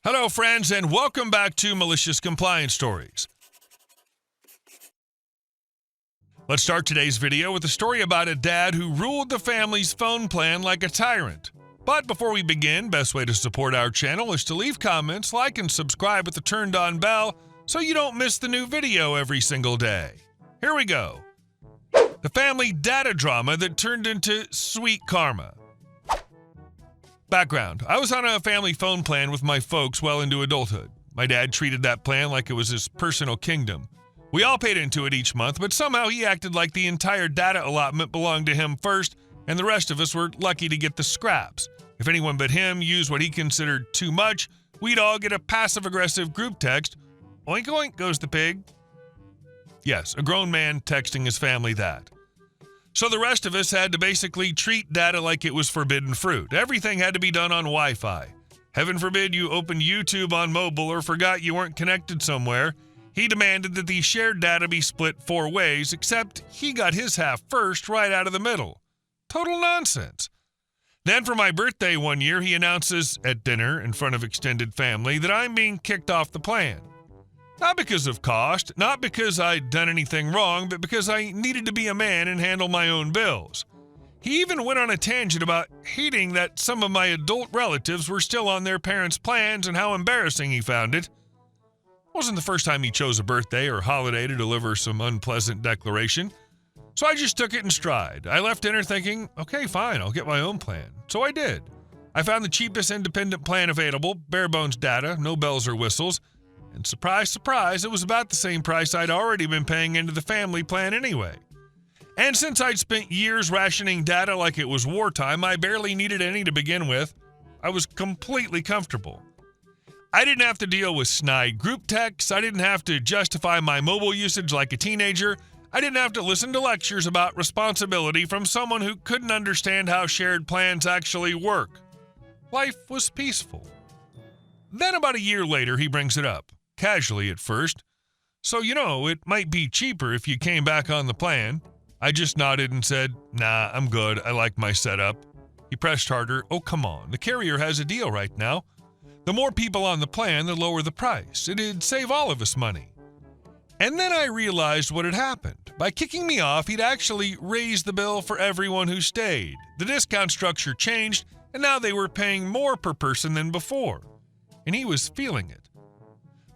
Hello, friends, and welcome back to Malicious Compliance Stories. Let's start today's video with a story about a dad who ruled the family's phone plan like a tyrant. But before we begin, best way to support our channel is to leave comments, like, and subscribe with the turned-on bell so you don't miss the new video every single day. Here we go. The family data drama that turned into sweet karma. Background: I was on a family phone plan with my folks well into adulthood. My dad treated that plan like it was his personal kingdom. We all paid into it each month, but somehow he acted like the entire data allotment belonged to him first, and the rest of us were lucky to get the scraps. If anyone but him used what he considered too much, we'd all get a passive-aggressive group text, "Oink oink goes the pig." Yes, a grown man texting his family that. So the rest of us had to basically treat data like it was forbidden fruit. Everything had to be done on Wi-Fi. Heaven forbid you opened YouTube on mobile or forgot you weren't connected somewhere. He demanded that the shared data be split 4 ways, except he got his half first right out of the middle. Total nonsense. Then for my birthday one year, he announces at dinner in front of extended family that I'm being kicked off the plan. Not because of cost, not because I'd done anything wrong, but because I needed to be a man and handle my own bills. He even went on a tangent about hating that some of my adult relatives were still on their parents' plans and how embarrassing he found it. Wasn't the first time he chose a birthday or holiday to deliver some unpleasant declaration, so I just took it in stride. I left dinner thinking, okay, fine, I'll get my own plan. So I did. I found the cheapest independent plan available, bare bones data, no bells or whistles. And surprise, surprise, it was about the same price I'd already been paying into the family plan anyway. And since I'd spent years rationing data like it was wartime, I barely needed any to begin with. I was completely comfortable. I didn't have to deal with snide group texts. I didn't have to justify my mobile usage like a teenager. I didn't have to listen to lectures about responsibility from someone who couldn't understand how shared plans actually work. Life was peaceful. Then about a year later, he brings it up. Casually at first. So, it might be cheaper if you came back on the plan. I just nodded and said, nah, I'm good. I like my setup. He pressed harder. Oh, come on. The carrier has a deal right now. The more people on the plan, the lower the price. It'd save all of us money. And then I realized what had happened. By kicking me off, he'd actually raised the bill for everyone who stayed. The discount structure changed, and now they were paying more per person than before. And he was feeling it.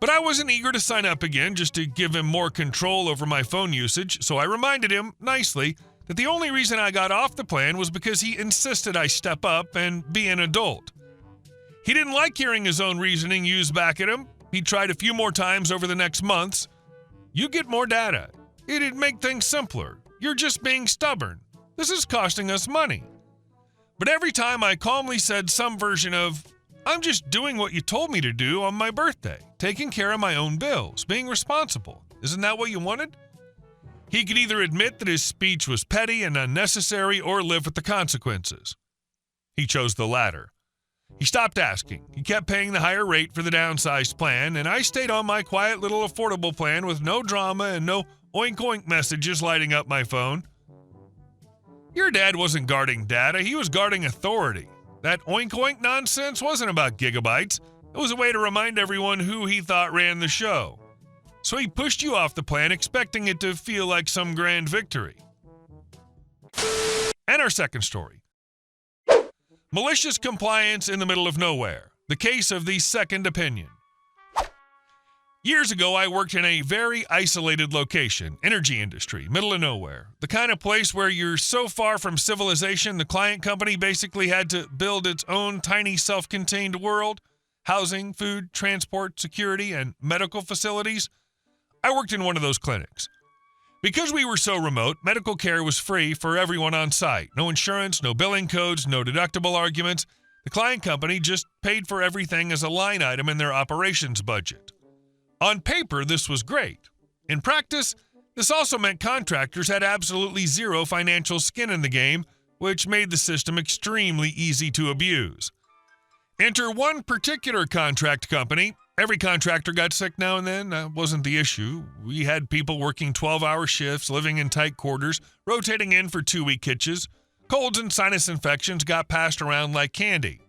But I wasn't eager to sign up again just to give him more control over my phone usage, so I reminded him, nicely, that the only reason I got off the plan was because he insisted I step up and be an adult. He didn't like hearing his own reasoning used back at him. He tried a few more times over the next months. You get more data. It'd make things simpler. You're just being stubborn. This is costing us money. But every time I calmly said some version of, I'm just doing what you told me to do on my birthday, taking care of my own bills, being responsible. Isn't that what you wanted? He could either admit that his speech was petty and unnecessary or live with the consequences. He chose the latter. He stopped asking. He kept paying the higher rate for the downsized plan, and I stayed on my quiet little affordable plan with no drama and no oink-oink messages lighting up my phone. Your dad wasn't guarding data. He was guarding authority. That oink-oink nonsense wasn't about gigabytes. It was a way to remind everyone who he thought ran the show. So he pushed you off the plan, expecting it to feel like some grand victory. And our second story. Malicious compliance in the middle of nowhere. The case of the second opinion. Years ago, I worked in a very isolated location, energy industry, middle of nowhere. The kind of place where you're so far from civilization, the client company basically had to build its own tiny self-contained world. Housing, food, transport, security, and medical facilities. I worked in one of those clinics. Because we were so remote, medical care was free for everyone on site. No insurance, no billing codes, no deductible arguments. The client company just paid for everything as a line item in their operations budget. On paper, this was great. In practice, this also meant contractors had absolutely zero financial skin in the game, which made the system extremely easy to abuse. Enter one particular contract company. Every contractor got sick now and then. That wasn't the issue. We had people working 12-hour shifts, living in tight quarters, rotating in for 2-week hitches. Colds and sinus infections got passed around like candy.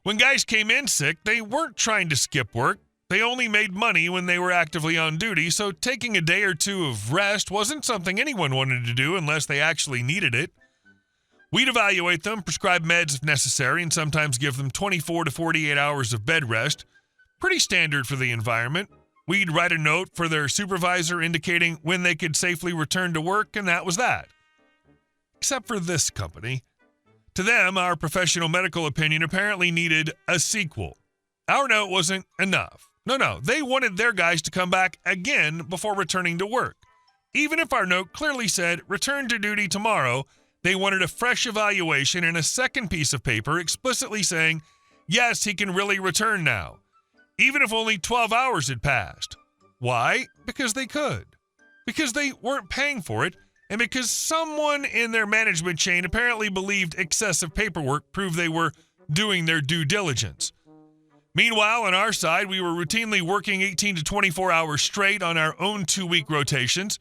When guys came in sick, they weren't trying to skip work. They only made money when they were actively on duty, so taking a day or two of rest wasn't something anyone wanted to do unless they actually needed it. We'd evaluate them, prescribe meds if necessary, and sometimes give them 24 to 48 hours of bed rest. Pretty standard for the environment. We'd write a note for their supervisor indicating when they could safely return to work, and that was that. Except for this company. To them, our professional medical opinion apparently needed a sequel. Our note wasn't enough. No, they wanted their guys to come back again before returning to work. Even if our note clearly said, return to duty tomorrow, they wanted a fresh evaluation and a second piece of paper explicitly saying, yes, he can really return now, even if only 12 hours had passed. Why? Because they could. Because they weren't paying for it, and because someone in their management chain apparently believed excessive paperwork proved they were doing their due diligence. Meanwhile, on our side, we were routinely working 18 to 24 hours straight on our own 2-week rotations.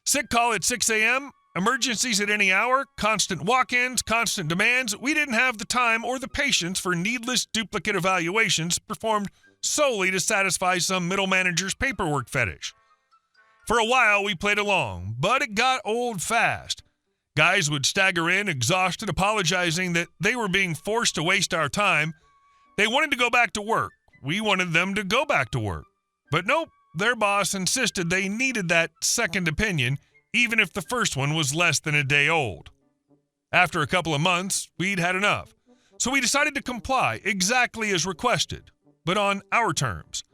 Sick call at 6 a.m., emergencies at any hour, constant walk-ins, constant demands. We didn't have the time or the patience for needless duplicate evaluations performed solely to satisfy some middle manager's paperwork fetish. For a while, we played along, but it got old fast. Guys would stagger in, exhausted, apologizing that they were being forced to waste our time. They wanted to go back to work. We wanted them to go back to work. But nope, their boss insisted they needed that second opinion, even if the first one was less than a day old. After a couple of months, we'd had enough. So we decided to comply exactly as requested, but on our terms.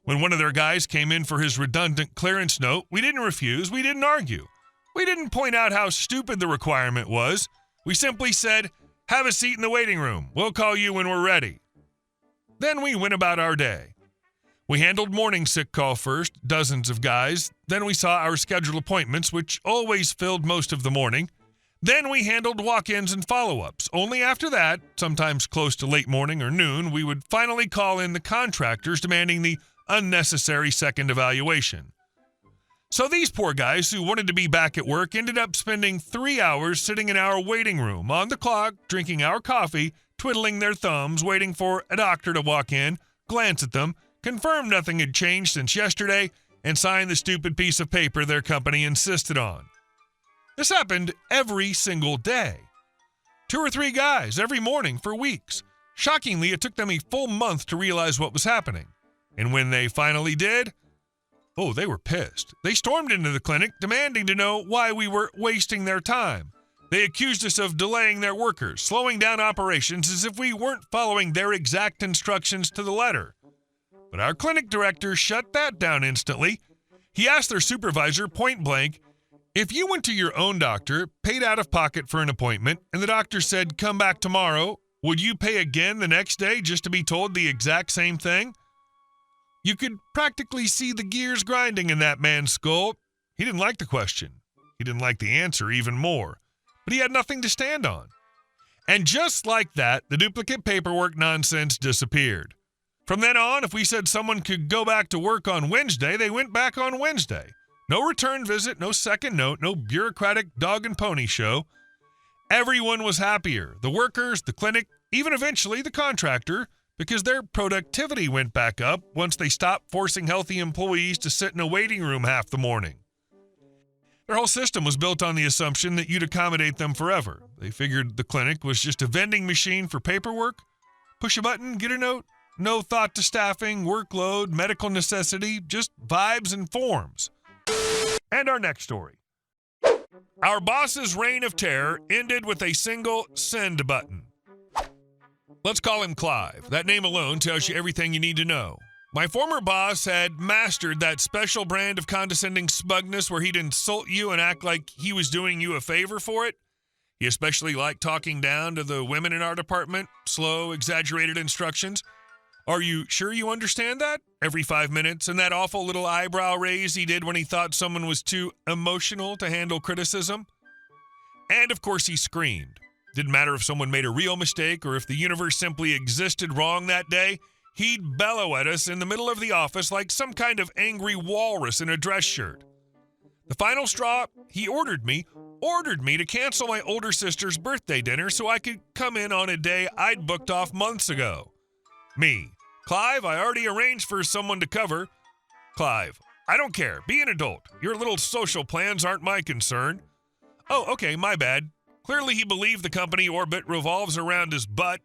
When one of their guys came in for his redundant clearance note, we didn't refuse, we didn't argue. We didn't point out how stupid the requirement was. We simply said, have a seat in the waiting room. We'll call you when we're ready. Then we went about our day. We handled morning sick call first, dozens of guys. Then we saw our scheduled appointments, which always filled most of the morning. Then we handled walk-ins and follow-ups. Only after that, sometimes close to late morning or noon, we would finally call in the contractors demanding the unnecessary second evaluation. So these poor guys who wanted to be back at work ended up spending 3 hours sitting in our waiting room, on the clock, drinking our coffee, twiddling their thumbs, waiting for a doctor to walk in, glance at them, confirm nothing had changed since yesterday, and sign the stupid piece of paper their company insisted on. This happened every single day. 2 or 3 guys every morning for weeks. Shockingly, it took them a full month to realize what was happening. And when they finally did, they were pissed. They stormed into the clinic, demanding to know why we were wasting their time. They accused us of delaying their workers, slowing down operations as if we weren't following their exact instructions to the letter. But our clinic director shut that down instantly. He asked their supervisor point blank, if you went to your own doctor, paid out of pocket for an appointment, and the doctor said, come back tomorrow, would you pay again the next day just to be told the exact same thing? You could practically see the gears grinding in that man's skull. He didn't like the question. He didn't like the answer even more. But he had nothing to stand on. And just like that, the duplicate paperwork nonsense disappeared. From then on, if we said someone could go back to work on Wednesday, they went back on Wednesday. No return visit, no second note, no bureaucratic dog and pony show. Everyone was happier. The workers, the clinic, even eventually the contractor, because their productivity went back up once they stopped forcing healthy employees to sit in a waiting room half the morning. Their whole system was built on the assumption that you'd accommodate them forever. They figured the clinic was just a vending machine for paperwork. Push a button, get a note. No thought to staffing, workload, medical necessity, just vibes and forms. And our next story. Our boss's reign of terror ended with a single send button. Let's call him Clive. That name alone tells you everything you need to know. My former boss had mastered that special brand of condescending smugness where he'd insult you and act like he was doing you a favor for it. He especially liked talking down to the women in our department, slow, exaggerated instructions. Are you sure you understand that? Every 5 minutes, and that awful little eyebrow raise he did when he thought someone was too emotional to handle criticism. And of course he screamed. Didn't matter if someone made a real mistake or if the universe simply existed wrong that day. He'd bellow at us in the middle of the office like some kind of angry walrus in a dress shirt. The final straw, he ordered me to cancel my older sister's birthday dinner so I could come in on a day I'd booked off months ago. Me: Clive, I already arranged for someone to cover. Clive: I don't care. Be an adult. Your little social plans aren't my concern. Oh, okay, my bad. Clearly he believed the company orbit revolves around his butt.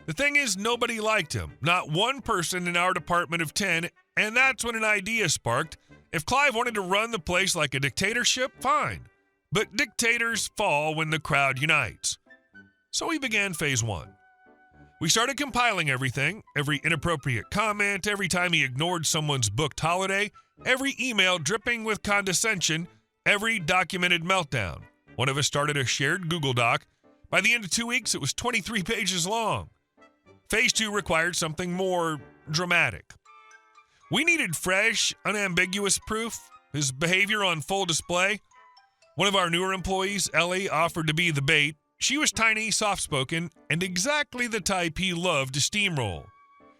The thing is, nobody liked him. Not one person in our department of 10, and that's when an idea sparked. If Clive wanted to run the place like a dictatorship, fine. But dictators fall when the crowd unites. So we began phase 1. We started compiling everything, every inappropriate comment, every time he ignored someone's booked holiday, every email dripping with condescension, every documented meltdown. One of us started a shared Google Doc. By the end of 2 weeks, it was 23 pages long. Phase 2 required something more dramatic. We needed fresh, unambiguous proof, his behavior on full display. One of our newer employees, Ellie, offered to be the bait. She was tiny, soft-spoken, and exactly the type he loved to steamroll.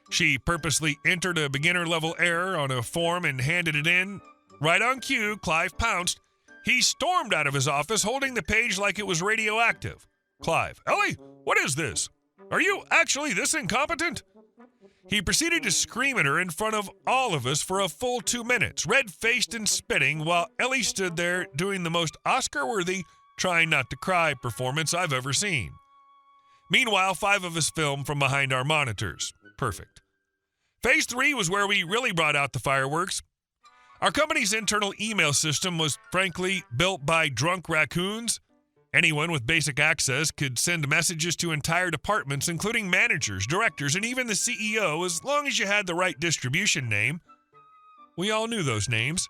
She purposely entered a beginner-level error on a form and handed it in. Right on cue, Clive pounced. He stormed out of his office, holding the page like it was radioactive. Clive: Ellie, what is this? Are you actually this incompetent? He proceeded to scream at her in front of all of us for a full 2 minutes, red-faced and spitting, while Ellie stood there doing the most Oscar-worthy trying not to cry performance I've ever seen. Meanwhile, 5 of us filmed from behind our monitors. Perfect. Phase 3 was where we really brought out the fireworks. Our company's internal email system was, frankly, built by drunk raccoons. Anyone with basic access could send messages to entire departments, including managers, directors, and even the CEO, as long as you had the right distribution name. We all knew those names.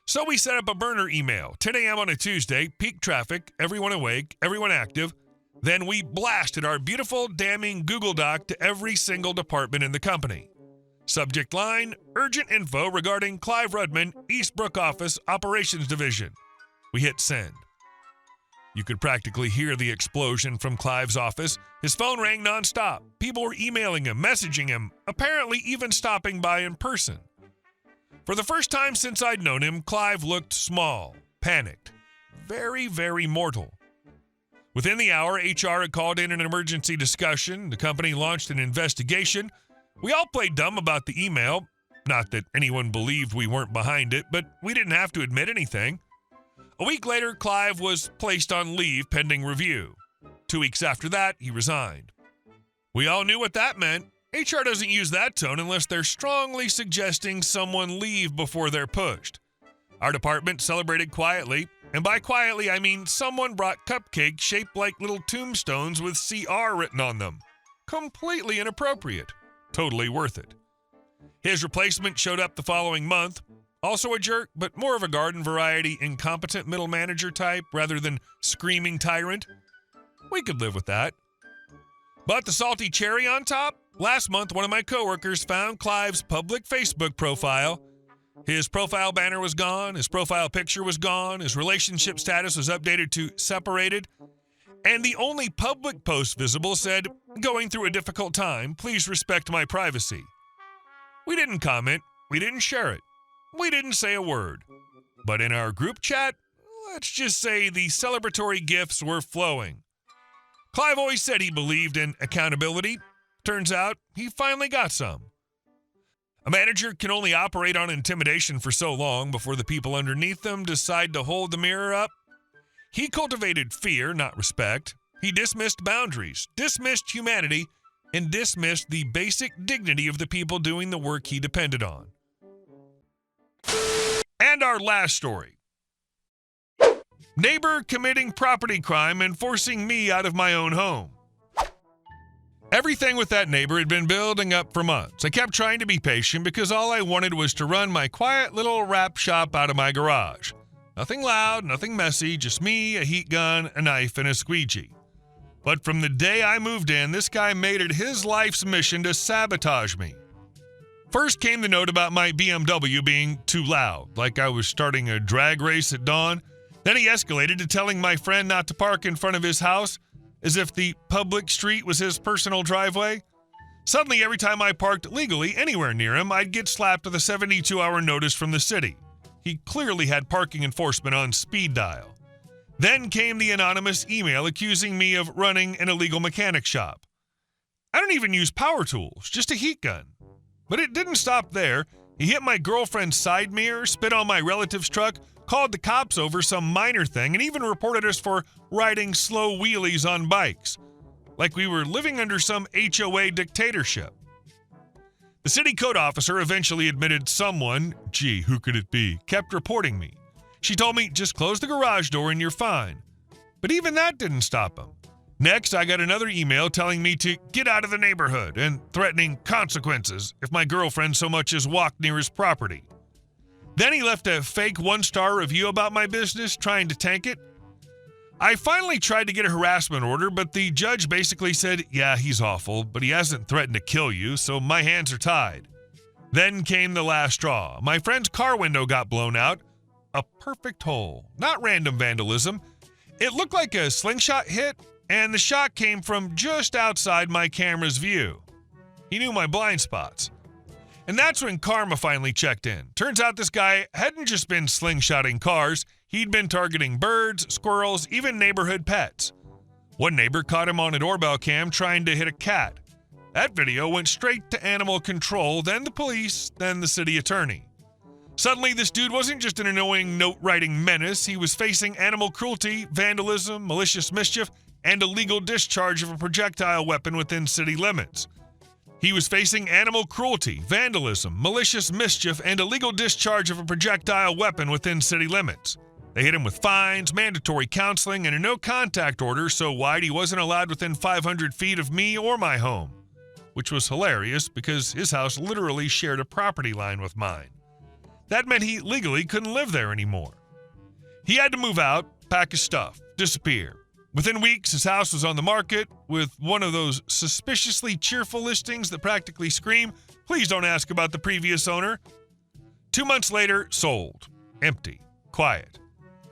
So we set up a burner email, 10 a.m. on a Tuesday, peak traffic, everyone awake, everyone active. Then we blasted our beautiful, damning Google Doc to every single department in the company. Subject line: urgent info regarding Clive Rudman, Eastbrook Office, Operations Division. We hit send. You could practically hear the explosion from Clive's office. His phone rang nonstop. People were emailing him, messaging him, apparently even stopping by in person. For the first time since I'd known him, Clive looked small, panicked, very, very mortal. Within the hour, HR had called in an emergency discussion. The company launched an investigation. We all played dumb about the email. Not that anyone believed we weren't behind it, but we didn't have to admit anything. A week later, Clive was placed on leave pending review. 2 weeks after that, he resigned. We all knew what that meant. HR doesn't use that tone unless they're strongly suggesting someone leave before they're pushed. Our department celebrated quietly, and by quietly I mean someone brought cupcakes shaped like little tombstones with CR written on them. Completely inappropriate. Totally worth it. His replacement showed up the following month. Also a jerk, but more of a garden variety incompetent middle manager type rather than screaming tyrant. We could live with that. But the salty cherry on top? Last month, one of my coworkers found Clive's public Facebook profile. His profile banner was gone, his profile picture was gone, his relationship status was updated to separated, and the only public post visible said, "Going through a difficult time, please respect my privacy." We didn't comment, we didn't share it. We didn't say a word. But in our group chat, let's just say the celebratory gifts were flowing. Clive always said he believed in accountability. Turns out, he finally got some. A manager can only operate on intimidation for so long before the people underneath them decide to hold the mirror up. He cultivated fear, not respect. He dismissed boundaries, dismissed humanity, and dismissed the basic dignity of the people doing the work he depended on. And our last story. Neighbor committing property crime and forcing me out of my own home. Everything with that neighbor had been building up for months. I kept trying to be patient because all I wanted was to run my quiet little wrap shop out of my garage. Nothing loud, nothing messy, just me, a heat gun, a knife, and a squeegee. But from the day I moved in, this guy made it his life's mission to sabotage me. First came the note about my BMW being too loud, like I was starting a drag race at dawn. Then he escalated to telling my friend not to park in front of his house, as if the public street was his personal driveway. Suddenly, every time I parked legally anywhere near him, I'd get slapped with a 72-hour notice from the city. He clearly had parking enforcement on speed dial. Then came the anonymous email accusing me of running an illegal mechanic shop. I don't even use power tools, just a heat gun. But it didn't stop there. He hit my girlfriend's side mirror, spit on my relative's truck, called the cops over some minor thing, and even reported us for riding slow wheelies on bikes. Like we were living under some HOA dictatorship. The city code officer eventually admitted someone, gee, who could it be, kept reporting me. She told me, just close the garage door and you're fine. But even that didn't stop him. Next, I got another email telling me to get out of the neighborhood and threatening consequences if my girlfriend so much as walked near his property. Then he left a fake 1-star review about my business, trying to tank it. I finally tried to get a harassment order, but the judge basically said, yeah, he's awful, but he hasn't threatened to kill you, so my hands are tied. Then came the last straw. My friend's car window got blown out. A perfect hole, not random vandalism. It looked like a slingshot hit, and the shot came from just outside my camera's view. He knew my blind spots. And that's when karma finally checked in. Turns out this guy hadn't just been slingshotting cars, he'd been targeting birds, squirrels, even neighborhood pets. One neighbor caught him on a doorbell cam trying to hit a cat. That video went straight to animal control, then the police, then the city attorney. Suddenly, this dude wasn't just an annoying note-writing menace, he was facing animal cruelty, vandalism, malicious mischief, and illegal discharge of a projectile weapon within city limits. He was facing animal cruelty, vandalism, malicious mischief, and illegal discharge of a projectile weapon within city limits. They hit him with fines, mandatory counseling, and a no-contact order so wide he wasn't allowed within 500 feet of me or my home. Which was hilarious because his house literally shared a property line with mine. That meant he legally couldn't live there anymore. He had to move out, pack his stuff, disappear. Within weeks, his house was on the market with one of those suspiciously cheerful listings that practically scream, please don't ask about the previous owner. 2 months later, sold. Empty. Quiet.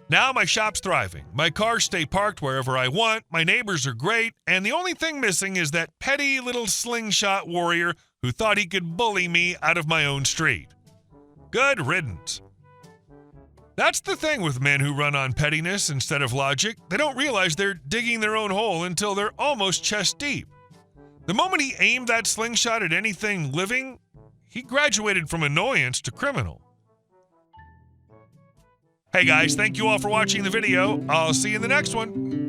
Now my shop's thriving. My cars stay parked wherever I want, my neighbors are great, and the only thing missing is that petty little slingshot warrior who thought he could bully me out of my own street. Good riddance. That's the thing with men who run on pettiness instead of logic. They don't realize they're digging their own hole until they're almost chest deep. The moment he aimed that slingshot at anything living, he graduated from annoyance to criminal. Hey guys, thank you all for watching the video. I'll see you in the next one.